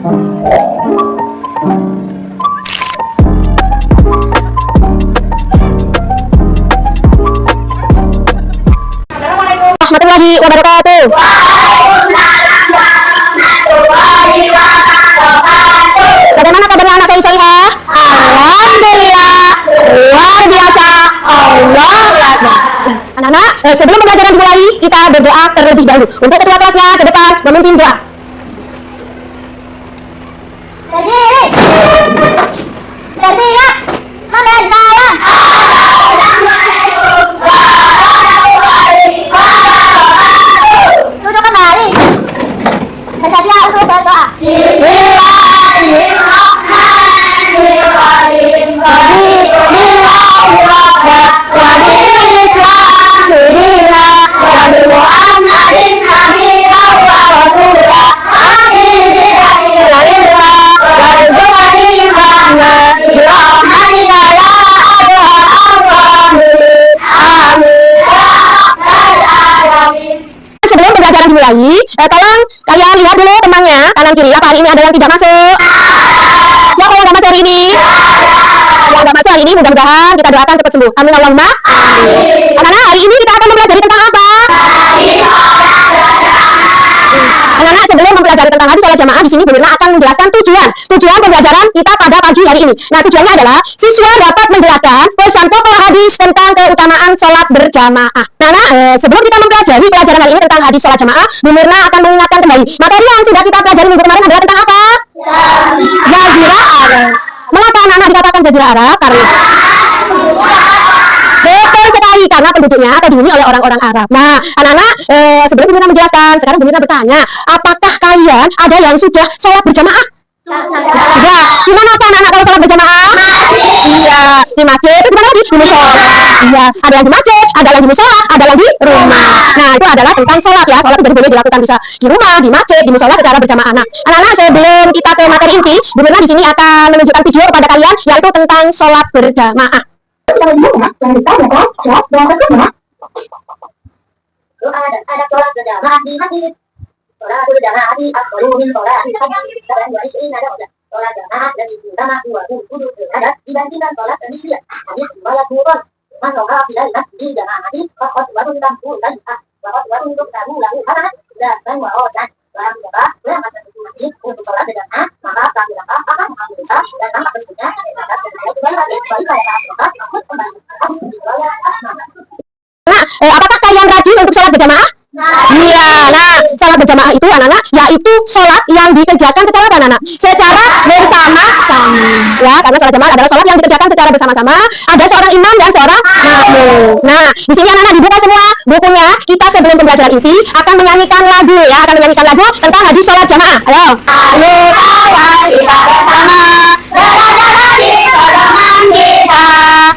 Warahmatullahi wabarakatuh. Bagaimana kabarnya anak saya Soihah? Alhamdulillah, luar biasa. Allah Akbar. Anak-anak, sebelum pembelajaran dimulai, kita berdoa terlebih dahulu. Untuk ketua kelasnya ke depan memimpin doa. Duduk kembali. Bersedia untuk berdoa. Sebelum pembelajaran dimulai, tolong kalian lihat dulu temannya kanan kiri. Apa hari ini ada yang tidak masuk? Siapa yang tidak masuk hari ini? Yang tidak masuk hari ini mudah-mudahan kita doakan cepat sembuh. Amin Allahumma. Anak-anak, hari ini kita akan mempelajari tentang apa? Anak-anak, sebelum mempelajari tentang hadis sholat jamaah, di sini Bu Mirna akan menjelaskan tujuan pembelajaran kita pada pagi hari ini. Nah, tujuannya adalah siswa dapat menjelaskan pesan pokok hadis tentang keutamaan sholat berjamaah. Nah, sebelum kita mempelajari pelajaran hari ini tentang hadis sholat jamaah, Bu Mirna akan mengingatkan kembali materi yang sudah kita pelajari minggu kemarin adalah tentang apa? Jazirah Arab. Mengapa anak-anak dikatakan Jazirah Arab? Karena betul sekali, karena penduduknya atau dihuni oleh orang-orang Arab. Nah, anak-anak, sebelum Bu Mirna menjelaskan, sekarang Bu Mirna bertanya, apakah kalian ada yang sudah sholat berjamaah? Ya, gimana apa anak-anak kalau sholat berjamaah? Iya, di masjid, itu gimana lagi? Di musola. Iya, ada yang di masjid, ada yang di musola, ada yang di rumah. Nah, itu adalah tentang sholat ya. Sholat itu jadi boleh dilakukan bisa di rumah, di masjid, di musola secara berjamaah. Nah, anak-anak, sebelum kita ke materi inti, Bu Mirna di sini akan menunjukkan video kepada kalian yaitu tentang sholat berjamaah. Jangan lupa ya, sholat dan berjamaah. Doa dan adab sholat berjamaah di masjid. Sholat berjamaah di afdalu min sholat di masjid. Dan dua ini ada sholat jamaah lebih utama 27 derajat dibandingkan sholat sendirian. Hadis riwayat Bukhari. Man sholat di masjid jamaah faqad watuntahu salihah. Faqad watuntahu lahu hasanah dan wa rojan. Barang siapa berangkat ke masjid untuk sholat berjamaah, maka pelaku akan mengambil dosa dan tampak berikutnya terhadap kebaikan sholat maksud kembali. Hadis riwayat Ahmad. Nah, apakah kalian rajin untuk sholat berjamaah? Iya, nah, sholat berjamaah itu anak-anak, yaitu sholat yang dikerjakan secara apa anak-anak? Secara bersama-sama. Ya, karena sholat jamaah adalah sholat yang dikerjakan secara bersama-sama. Ada seorang imam dan seorang makmum. Nah, di sini anak-anak dibuka semua bukunya. Kita sebelum pembelajaran inti akan menyanyikan lagu ya, akan menyanyikan lagu tentang hadis sholat jamaah. Ayo. Ayo kawan kita bersama belajar hadis pertemuan kita.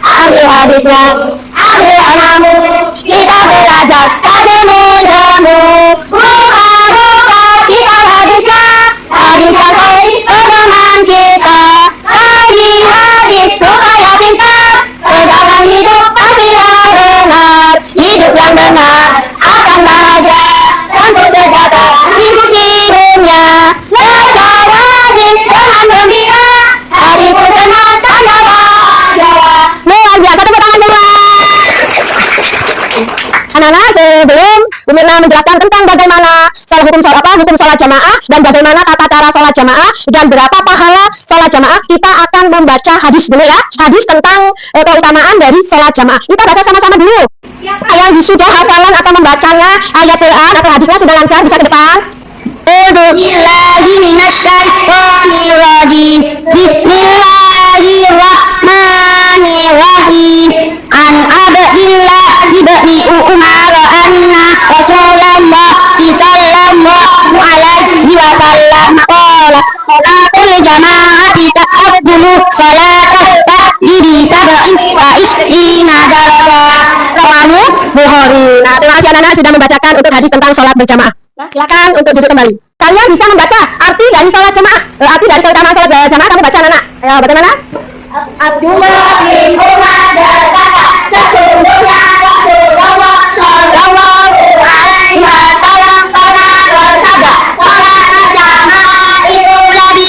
Ambil hadisnya, Ambil ilmu kita belajar kajimu jamu. Buka kita hadisnya, hadisnya sahih pertemuan kita. Kaji hadis supaya pintar, pegangan hidup pastilah benar. Hidup yang benar akan bahagia tentu sejahtera ikuti dunia. Belajar hadis dengan gembira, harimu senang tanda bahagia. luar biasa, tepuk tangan semua. Anak-anak, sebelum Bu Mirna menjelaskan tentang bagaimana hukum sholat jamaah dan bagaimana tata cara sholat jamaah dan berapa pahala sholat jamaah, kita akan membaca hadis dulu ya, hadis tentang keutamaan dari sholat jamaah. Kita baca sama-sama dulu. Yang sudah hafalan atau membacanya ayat Quran atau hadisnya sudah lancar, bisa ke depan. Billahi minasyaitonir rajim. Bismillahirrahmanirrahim. An Abdillah ibni Umar anna Rasulullah sallallahu alaihi wasallam qala salatul jama'ati ta'abdulu salatah ta'didi sab'in wa ishrina darajah. Rawahu Bukhari. Nah, terima kasih anak-anak sudah membacakan untuk hadis tentang sholat berjamaah. Nah, silakan untuk duduk kembali. Kalian bisa membaca arti dari sholat jamaah, arti dari keutamaan sholat berjamaah. Kamu baca anak-anak. Ayo, bagaimana? Abdullah bin Umar berkata, sesungguhnya Rasulullah sallallahu alaihi wasallam pernah bersabda, salat jamaah itu lebih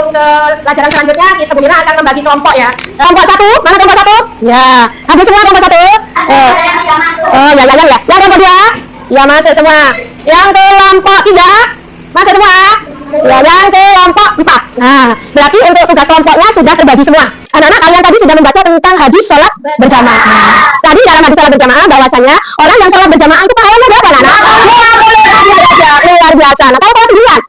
sebelum ke pelajaran selanjutnya, kita Bu Mira akan membagi kelompok ya. Kelompok 1, mana kelompok 1? Ya, hadir semua kelompok 1? Oh, ya. Yang kelompok 2? Ya, masuk semua. Yang kelompok 3? Masuk semua? Ya, yang kelompok 4. Nah, berarti untuk tugas kelompoknya sudah terbagi semua. Anak-anak kalian tadi sudah membaca tentang hadis sholat berjamaah. Tadi dalam hadis sholat berjamaah bahwasanya orang yang sholat berjamaah itu pahalanya berapa, anak? 20 derajat. Luar biasa. Nah, kalau sholat sendirian?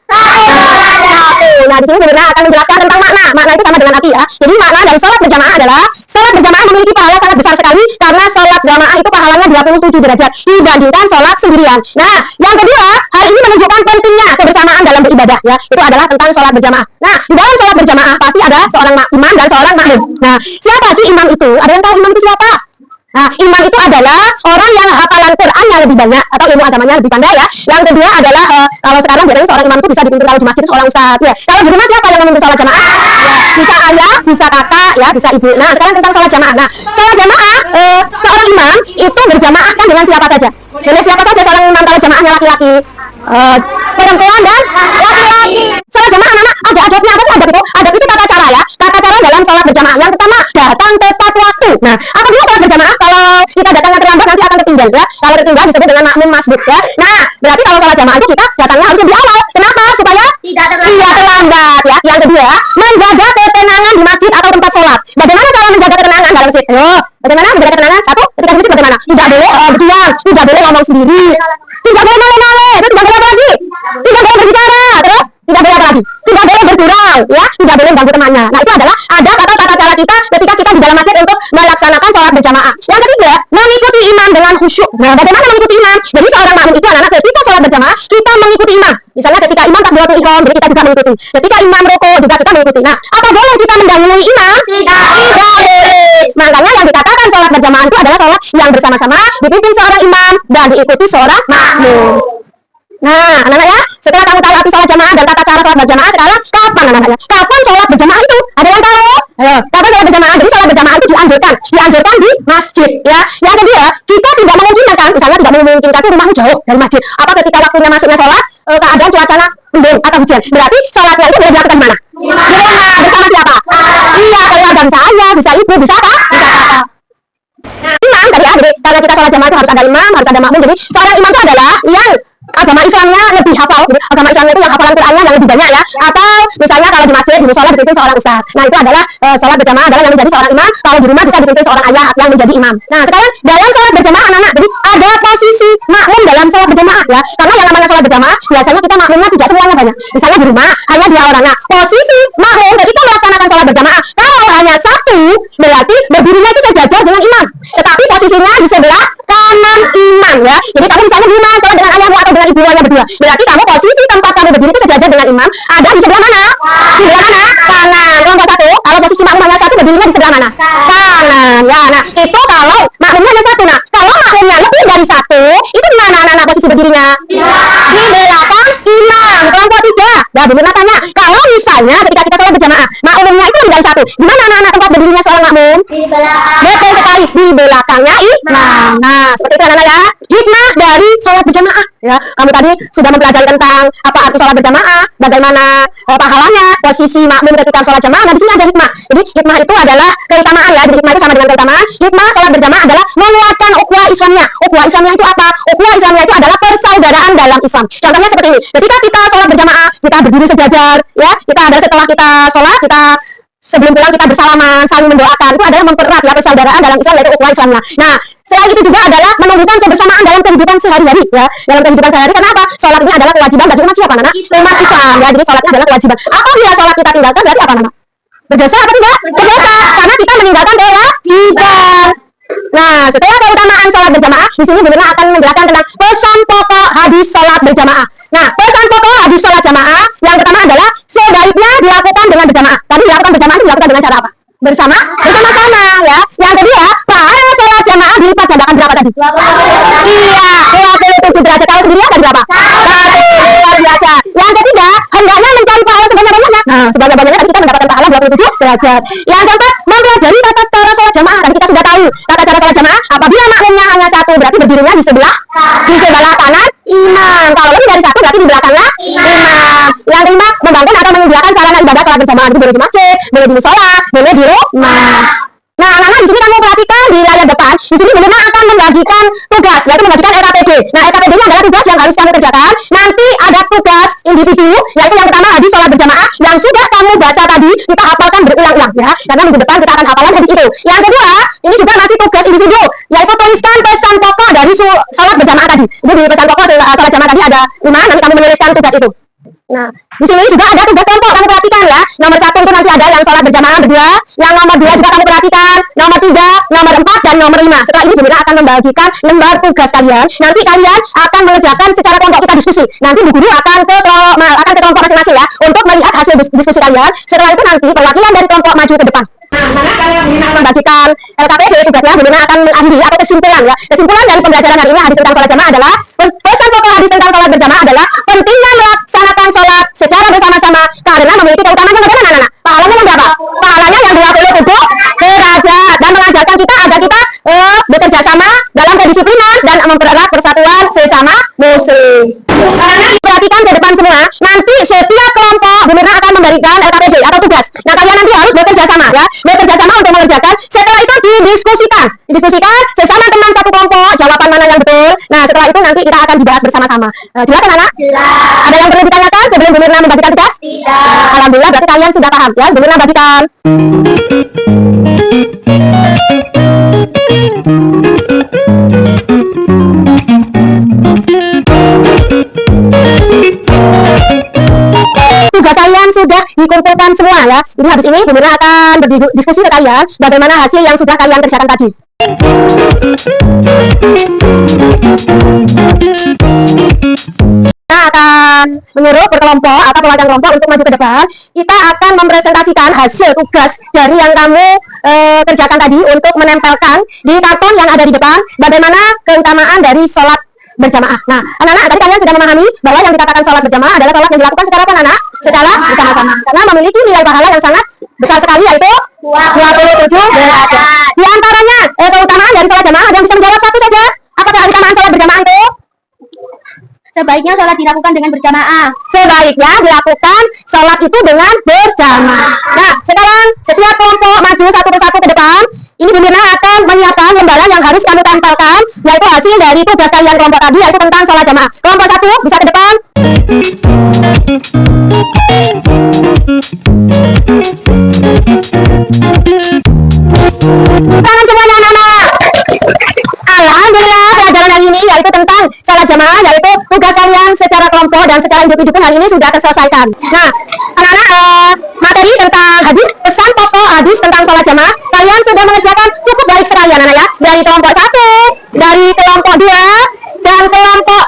Nah, di sini Bu Mira akan menjelaskan tentang makna. Makna itu sama dengan arti ya. Jadi makna dari sholat berjamaah adalah sholat berjamaah memiliki pahala sangat besar sekali karena sholat jamaah itu pahalanya 27 derajat dibandingkan sholat sendirian. Nah, yang kedua, hal ini menunjukkan pentingnya kebersamaan dalam beribadah ya. Itu adalah tentang sholat berjamaah. Nah, di dalam sholat berjamaah pasti ada seorang imam dan seorang makmum. Nah, siapa sih imam itu? Ada yang tahu imam itu siapa? Nah, imam itu adalah orang yang hafalan Qur'annya lebih banyak atau ilmu agamanya lebih pandai ya. Yang kedua adalah kalau sekarang biasanya seorang imam itu bisa dipimpin kalau di masjid seorang ustaz ya. Kalau di rumah siapa yang memimpin sholat jamaah? Ya, bisa ayah, bisa kakak ya, bisa ibu. Nah, sekarang tentang sholat jamaah. Nah, sholat jamaah seorang imam itu berjamaah kan dengan siapa saja? Dengan siapa saja seorang imam kalau jamaahnya laki-laki? Perempuan dan laki-laki. Sholat jamaah anak-anak ada adabnya. Apa sih adab itu? Adab itu tata cara ya. Tata cara dalam sholat berjamaah. Yang pertama, datang tepat waktu. Nah, apabila sholat berjamaah kalau kita datangnya terlambat nanti akan tertinggal ya. Kalau tertinggal disebut dengan makmum masbuk ya. Nah, berarti kalau sholat jamaah itu kita datangnya harus lebih awal. Kenapa? Supaya tidak terlambat ya. Yang kedua, menjaga ketenangan di masjid atau tempat sholat. Bagaimana cara menjaga ketenangan dalam masjid? Ayo, bagaimana menjaga ketenangan? Satu, ketika di masjid bagaimana? Tidak boleh berdiam, tidak boleh ngomong sendiri, tidak boleh male-male, terus tidak boleh apa lagi? Tidak boleh berbicara, terus tidak boleh apa lagi? Tidak boleh bergurau, ya, tidak boleh mengganggu temannya. Nah, itu adalah adab atau tata cara kita ketika kita di dalam masjid untuk melaksanakan sholat berjamaah. Yang ketiga, mengikuti imam dengan khusyuk. Nah, bagaimana mengikuti imam? Jadi seorang makmum itu anak-anak ketika sholat berjamaah kita mengikuti imam. Misalnya ketika imam takbiratul ihram, jadi kita juga mengikuti. Ketika imam rukuk juga kita mengikuti. Nah, apa boleh kita mendahului imam? Tidak boleh. Makanya yang dikatakan sholat berjamaah itu adalah sholat yang bersama-sama dipimpin seorang imam dan diikuti seorang makmum. Nah, anak-anak ya, setelah kamu tahu arti sholat jamaah dan tata cara sholat berjamaah, sekarang kapan anak-anak ya? Kapan sholat berjamaah itu? Ada yang tahu? Ayo, kapan sholat berjamaah? Jadi sholat berjamaah itu dianjurkan di masjid ya. Yang kedua, jika tidak memungkinkan, misalnya tidak memungkinkan itu rumahmu jauh dari masjid, apa ketika waktunya masuknya sholat, keadaan cuacanya mendung atau hujan, berarti sholatnya itu boleh dilakukan di mana? Di rumah, bersama siapa? Iya, keluarga bisa ayah, bisa ibu, bisa apa? Bisa kakak. Imam tadi ya, jadi kalau kita sholat jamaah itu harus ada imam, harus ada makmum. Jadi seorang imam itu adalah yang agama Islamnya lebih hafal. Jadi agama Islamnya itu yang hafalan Qur'annya yang lebih banyak ya. Atau misalnya kalau di masjid, di musola dipimpin seorang ustaz. Nah, itu adalah sholat berjamaah adalah yang menjadi seorang imam. Kalau di rumah bisa dipimpin seorang ayah yang menjadi imam. Nah, sekarang dalam sholat berjamaah anak-anak, jadi ada posisi makmum dalam sholat berjamaah ya. Karena yang namanya sholat berjamaah biasanya kita makmumnya tidak semuanya banyak. Misalnya di rumah hanya 2 orang. Nah, posisi makmum ketika melaksanakan sholat berjamaah kalau hanya 1 berarti berdirinya itu sejajar dengan imam. Tetapi posisinya di sebelah kanan imam ya. Jadi kamu misalnya di rumah sholat dengan ayahmu atau dengan ibu hanya berdua. Berarti kamu posisi tempat kamu berdiri itu sejajar dengan imam ada di sebelah mana? Di sebelah mana? Kanan. Kelompok 1. Kalau posisi makmum hanya 1 berdirinya di sebelah mana? Kanan. Ya, nah itu kalau makmumnya hanya 1. Nah, kalau makmumnya lebih dari 1, itu di mana anak-anak posisi berdirinya? Di belakang imam. Kelompok 3. Ya, Bu Mira tanya, kalau misalnya ketika kita sholat berjamaah, makmumnya itu lebih dari 1, di mana anak-anak tempat berdirinya seorang makmum? Di belakang. Betul sekali, di belakangnya imam. Nah, seperti itu anak-anak ya. Hikmah dari sholat berjamaah ya. Kamu tadi sudah mempelajari tentang apa arti sholat berjamaah, bagaimana pahalanya, posisi makmum ketika sholat jamaah. Nah, di sini ada hikmah. Jadi hikmah itu adalah keutamaan ya. Jadi hikmah itu sama dengan keutamaan. Hikmah sholat berjamaah adalah menguatkan ukhuwah Islamnya. Ukhuwah Islamnya itu apa? Ukhuwah Islamnya itu adalah persaudaraan dalam Islam. Contohnya seperti ini. Ketika kita sholat berjamaah, kita berdiri sejajar ya. Kita ada setelah kita sholat, kita sebelum pulang kita bersalaman, saling mendoakan. Itu adalah mempererat ya persaudaraan dalam Islam, yaitu ukhuwah Islamnya. Nah, selain itu juga adalah menunjukkan kebersamaan dalam kehidupan sehari-hari ya. Dalam kehidupan sehari-hari, kenapa? Sholat ini adalah kewajiban bagi umat siapa, anak? Umat Islam ya. Jadi sholatnya adalah kewajiban. Apabila sholat kita tinggalkan berarti apa, anak? Berdosa atau tidak? Berdosa, karena kita meninggalkan kewajiban. Nah, setelah keutamaan sholat berjamaah, di sini Bu Mira akan menjelaskan tentang pesan pokok hadis sholat berjamaah. Nah, pesan pokok hadis sholat jamaah yang pertama adalah sebaiknya dilakukan dengan berjamaah. Tadi dilakukan berjamaah itu dilakukan dengan cara apa? Bersama-sama ya. Yang kedua, pahala sholat jamaah dilipat gandakan berapa tadi? Iya, 27 derajat. Kalau sendirian tadi berapa? 1. Luar biasa. Yang ketiga, hendaknya mencari pahala sebanyak-banyaknya. Nah, sebanyak-banyaknya tadi kita mendapatkan pahala 27 derajat. Yang keempat, mempelajari tata cara sholat jamaah. Tadi kita sudah tahu tata cara sholat jamaah. Apabila makmumnya hanya 1, berarti berdirinya di sebelah kanan imam. Kalau lebih dari 1 berarti di belakangnya imam. Yang kelima, membangun atau menyediakan sarana ibadah sholat berjamaah. Itu boleh di masjid, boleh di musola, boleh di rumah. Nah, anak-anak di sini kamu perhatikan di layar depan. Di sini Bunda akan membagikan tugas, yaitu membagikan LKPD. Nah, LKPD ini adalah tugas yang harus kamu kerjakan. Nanti ada tugas individu, yaitu yang pertama hadis sholat berjamaah yang sudah kamu baca tadi, kita hafalkan berulang-ulang ya. Karena minggu depan kita akan hafalan hadis itu. Yang kedua, ini juga masih tugas individu, yaitu tuliskan pesan pokok dari sholat berjamaah tadi. Jadi di pesan pokok sholat jamaah tadi ada 5, nanti kamu menuliskan tugas itu. Nah, di sini juga ada tugas kelompok, kamu perhatikan ya. Nomor 1 itu nanti ada yang sholat berjamaah berdua, yang nomor 2 juga kamu perhatikan, nomor 3, nomor 4, dan nomor 5. Setelah ini Bunda akan membagikan lembar tugas kalian. Nanti kalian akan mengerjakan secara kelompok, kita diskusi. Nanti Bu Guru akan ke kelompok masing-masing ya, untuk melihat hasil diskusi kalian. Setelah itu nanti perwakilan dari kelompok maju ke depan. Nah, mana kalian membagikan LKPD tugasnya, Bunda akan mengakhiri atau kesimpulan ya. Kesimpulan dari pembelajaran hari ini hadis tentang sholat jamaah adalah, pesan pokok hadis tentang sholat berjamaah adalah pentingnya melaksanakan sholat secara bersama-sama karena memiliki keutamaan yang bagaimana anak-anak? Pahalanya yang berapa? Pahalanya yang 27 derajat, dan mengajarkan kita agar kita bekerja sama dalam kedisiplinan dan mempererat persatuan sesama muslim. Perhatikan ke depan semua, nanti setiap kelompok Bunda akan memberikan LKPD atau tugas. Nah, kalian nanti harus bekerja sama ya, bekerja sama untuk mengerjakan. Setelah itu didiskusikan sesama teman satu kelompok, jawaban mana yang betul. Nah, setelah itu nanti kita akan dibahas bersama-sama. Jelas kan anak? Jelas. Ada yang perlu ditanyakan sebelum Bu Mirna membagikan tugas? Tidak. Alhamdulillah, berarti kalian sudah paham ya. Bu Mirna bagikan. Tugas kalian sudah dikumpulkan semua ya. Jadi habis ini Bu Mirna akan berdiskusi ke kalian bagaimana hasil yang sudah kalian kerjakan tadi. Kita akan menyuruh berkelompok atau perwakilan kelompok untuk maju ke depan. Kita akan mempresentasikan hasil tugas dari yang kamu kerjakan tadi untuk menempelkan di karton yang ada di depan bagaimana keutamaan dari sholat berjamaah. Nah, anak-anak, tadi kalian sudah memahami bahwa yang dikatakan sholat berjamaah adalah sholat yang dilakukan secara apa, anak? Secara bersama-sama. Karena memiliki nilai pahala yang sangat besar sekali, yaitu 27 derajat. Di antaranya, keutamaan dari sholat jamaah, ada yang bisa menjawab satu saja? Apakah keutamaan sholat berjamaah itu? Sebaiknya sholat dilakukan dengan berjamaah. Sebaiknya dilakukan sholat itu dengan berjamaah. Nah, sekarang setiap kelompok maju satu persatu ke depan. Ini Bu Mirna akan menyiapkan lembaran yang harus kamu tempelkan, yaitu hasil dari tugas kalian kelompok tadi, yaitu tentang sholat jamaah. Kelompok 1 bisa ke depan. Tangan semuanya anak-anak. Alhamdulillah, pelajaran hari ini yaitu tentang sholat jamaah, yaitu tugas kalian secara kelompok dan secara individu hari ini sudah terselesaikan. Nah, anak-anak, materi tentang hadis, pesan pokok hadis tentang sholat jamaah, kalian sudah mengerjakan cukup baik sekali anak-anak ya. Dari kelompok 1, dari kelompok 2, dan kelompok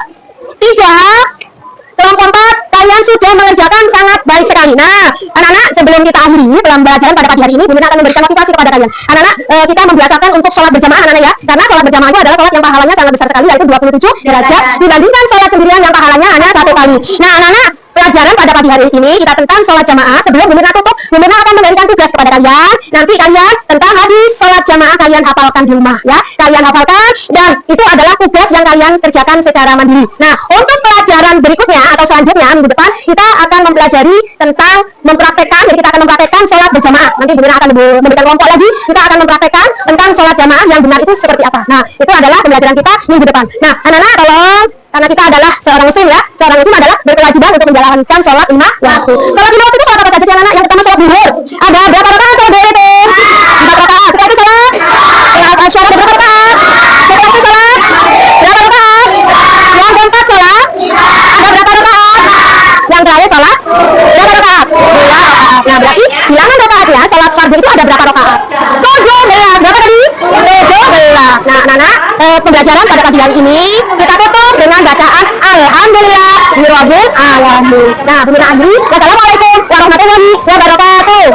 3, kelompok 4, kalian sudah mengerjakan sangat baik sekali. Nah, anak-anak, sebelum kita akhiri pembelajaran pada pagi hari ini, Bu Mirna akan memberikan motivasi kepada kalian. Anak-anak, kita membiasakan untuk sholat berjamaah anak-anak ya. Karena sholat berjamaah itu adalah sholat yang pahalanya sangat besar sekali, yaitu 27 derajat dibandingkan sholat sendirian yang pahalanya hanya 1 kali. Nah, anak-anak, pelajaran pada pagi hari ini kita tentang sholat jamaah. Sebelum Bu Mirna tutup, Bu Mirna akan memberikan tugas kepada kalian. Nanti kalian tentang hadis sholat jamaah kalian hafalkan di rumah ya. Kalian hafalkan, dan itu adalah tugas yang kalian kerjakan secara mandiri. Nah, untuk pelajaran berikutnya atau selanjutnya minggu depan kita akan mempelajari tentang mempraktekkan. Jadi kita akan mempraktekkan sholat berjamaah. Nanti Bu Mirna akan memberikan kelompok lagi. Kita akan mempraktekkan tentang sholat jamaah yang benar itu seperti apa. Nah, itu adalah pembelajaran kita minggu depan. Nah, anak-anak, tolong, karena kita adalah seorang muslim ya. Seorang muslim adalah berkewajiban untuk menjalankan sholat 5 waktu. Sholat 5 waktu itu sholat apa saja sih anak-anak? Yang pertama sholat duhur. Ada berapa rakaat sholat duhur itu? 4 rakaat. Setelah itu sholat asyara berapa rakaat? Setelah itu sholat berapa rakaat? Yang keempat sholat ada berapa rakaat? Yang terakhir sholat berapa rakaat? 2 rakaat. Nah, berarti bilangan rakaatnya sholat fardu itu ada berapa rakaat? 17. Berapa tadi? 17. Nah, anak-anak, pembelajaran pada pagi hari ini kita tutup dengan bacaan Alhamdulillah Rabbil Alamin. Nah, Bu Mirna akhiri. Wassalamualaikum warahmatullahi wabarakatuh.